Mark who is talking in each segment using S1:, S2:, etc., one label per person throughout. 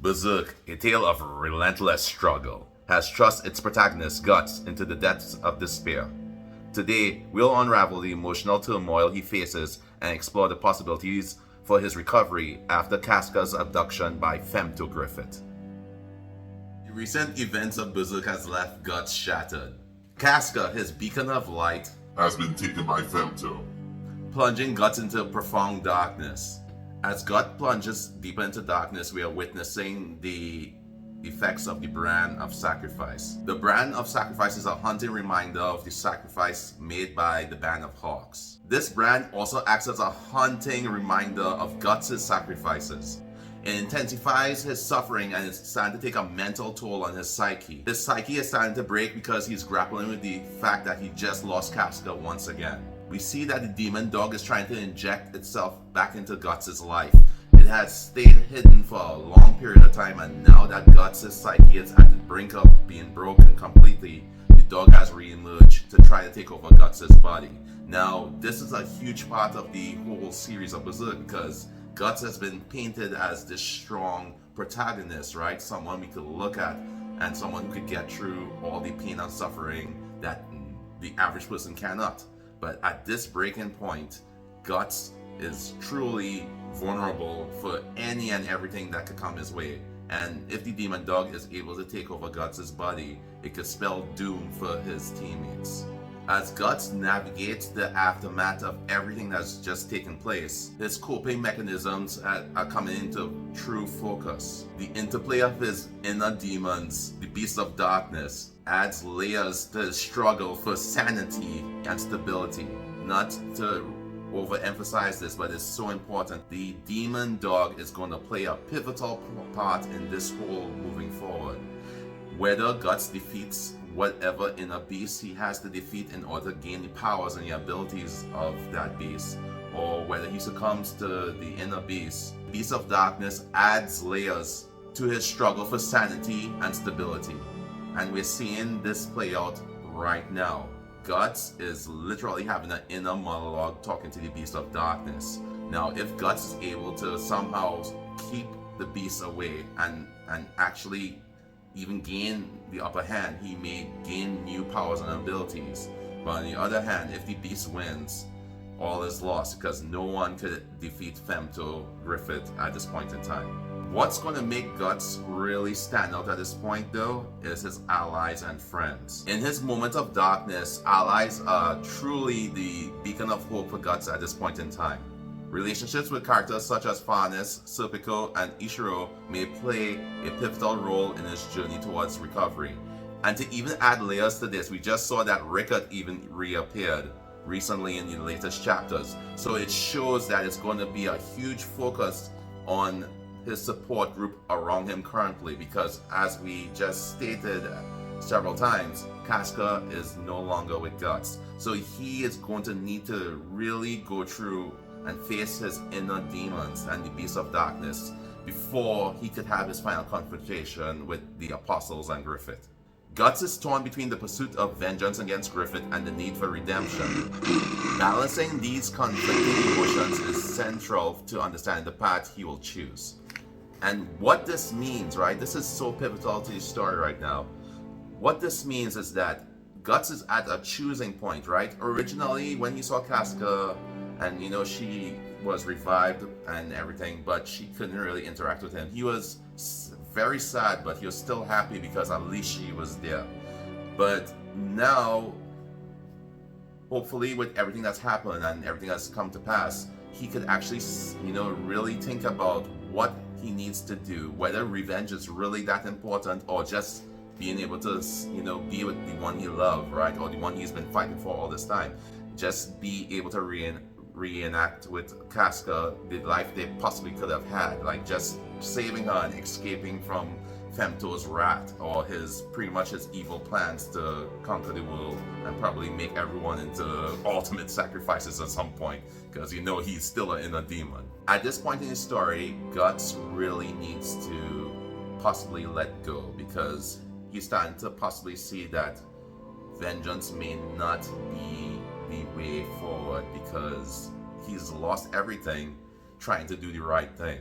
S1: Berserk, a tale of relentless struggle, has thrust its protagonist Guts into the depths of despair. Today, we'll unravel the emotional turmoil he faces and explore the possibilities for his recovery after Casca's abduction by Femto Griffith. The recent events of Berserk has left Guts shattered. Casca, his beacon of light,
S2: has been taken by Femto.
S1: plunging Guts into profound darkness. As Gut plunges deeper into darkness, we are witnessing the effects of the brand of sacrifice. The brand of sacrifice is a haunting reminder of the sacrifice made by the band of hawks. This brand also acts as a haunting reminder of Guts' sacrifices. It intensifies his suffering and is starting to take a mental toll on his psyche. His psyche is starting to break because he's grappling with the fact that he just lost Casca once again. We see that the demon dog is trying to inject itself back into Guts' life. It has stayed hidden for a long period of time, and now that Guts' psyche is at the brink of being broken completely, the dog has re-emerged to try to take over Guts' body. Now, this is a huge part of the whole series of Berserk because Guts has been painted as this strong protagonist, right? Someone we could look at and someone who could get through all the pain and suffering that the average person cannot. But at this breaking point, Guts is truly vulnerable for any and everything that could come his way. And if the demon dog is able to take over Guts' body, it could spell doom for his teammates. As Guts navigates the aftermath of everything that's just taken place, his coping mechanisms are coming into true focus. The interplay of his inner demons, the beasts of darkness, adds layers to his struggle for sanity and stability. Not to overemphasize this, but it's so important. The demon dog is going to play a pivotal part in this whole moving forward. Whether Guts defeats whatever inner beast he has to defeat in order to gain the powers and the abilities of that beast, or whether he succumbs to the inner beast, Beast of Darkness adds layers to his struggle for sanity and stability. And we're seeing this play out right now. Guts is literally having an inner monologue talking to the Beast of Darkness. Now, if Guts is able to somehow keep the beast away and actually even gain the upper hand, he may gain new powers and abilities. But on the other hand, if the beast wins, all is lost because no one could defeat Femto Griffith at this point in time. What's going to make Guts really stand out at this point though is his allies and friends. In his moment of darkness, allies are truly the beacon of hope for Guts at this point in time. Relationships with characters such as Farnes, Serpico, and Ishiro may play a pivotal role in his journey towards recovery. And to even add layers to this, we just saw that Rickard even reappeared recently in the latest chapters. So it shows that it's going to be a huge focus on his support group around him currently, because as we just stated several times, Casca is no longer with Guts. So he is going to need to really go through and face his inner demons and the Beast of Darkness before he could have his final confrontation with the Apostles and Griffith. Guts is torn between the pursuit of vengeance against Griffith and the need for redemption. Balancing these conflicting emotions is central to understanding the path he will choose. And what this means, right? This is so pivotal to the story right now. What this means is that Guts is at a choosing point, right? Originally, when he saw Casca, and she was revived and everything, but she couldn't really interact with him. He was very sad, but he was still happy because at least she was there. But now, hopefully with everything that's happened and everything that's come to pass, he could actually, really think about what he needs to do, whether revenge is really that important or just being able to, be with the one he loved, right? Or the one he's been fighting for all this time. Just be able to reenact with Casca the life they possibly could have had, like just saving her and escaping from Femto's wrath or pretty much his evil plans to conquer the world and probably make everyone into ultimate sacrifices at some point, because he's still an inner demon. At this point in his story, Guts really needs to possibly let go, because he's starting to possibly see that vengeance may not be the way forward, because he's lost everything trying to do the right thing.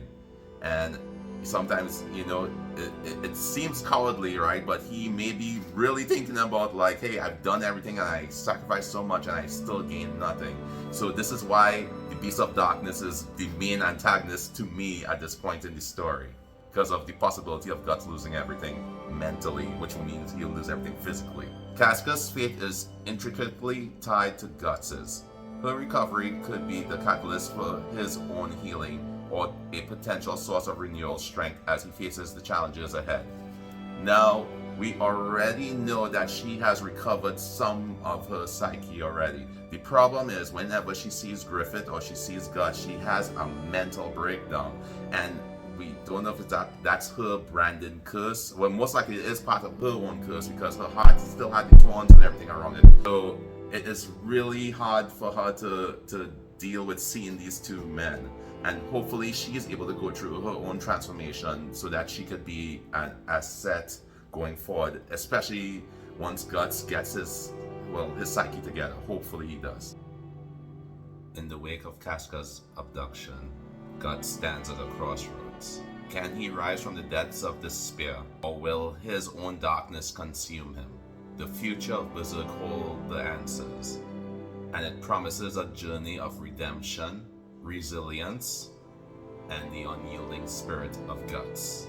S1: And sometimes, it seems cowardly, right? But he may be really thinking about like, hey, I've done everything and I sacrificed so much and I still gained nothing. So this is why the Beast of Darkness is the main antagonist to me at this point in the story, because of the possibility of Guts losing everything mentally, which means he'll lose everything physically. Casca's fate is intricately tied to Guts's. Her recovery could be the catalyst for his own healing, or a potential source of renewal strength as he faces the challenges ahead. Now, we already know that she has recovered some of her psyche already. The problem is whenever she sees Griffith or she sees Guts, she has a mental breakdown. And we don't know if that's her branded curse. Well, most likely it is part of her own curse because her heart still had the thorns and everything around it. So it is really hard for her to deal with seeing these two men. And hopefully she is able to go through her own transformation so that she could be an asset going forward, especially once Guts gets his psyche together. Hopefully he does. In the wake of Casca's abduction, Guts stands at a crossroads. Can he rise from the depths of despair, or will his own darkness consume him? The Future of Berserk holds the answers, and it promises a journey of redemption, resilience, and the unyielding spirit of Guts.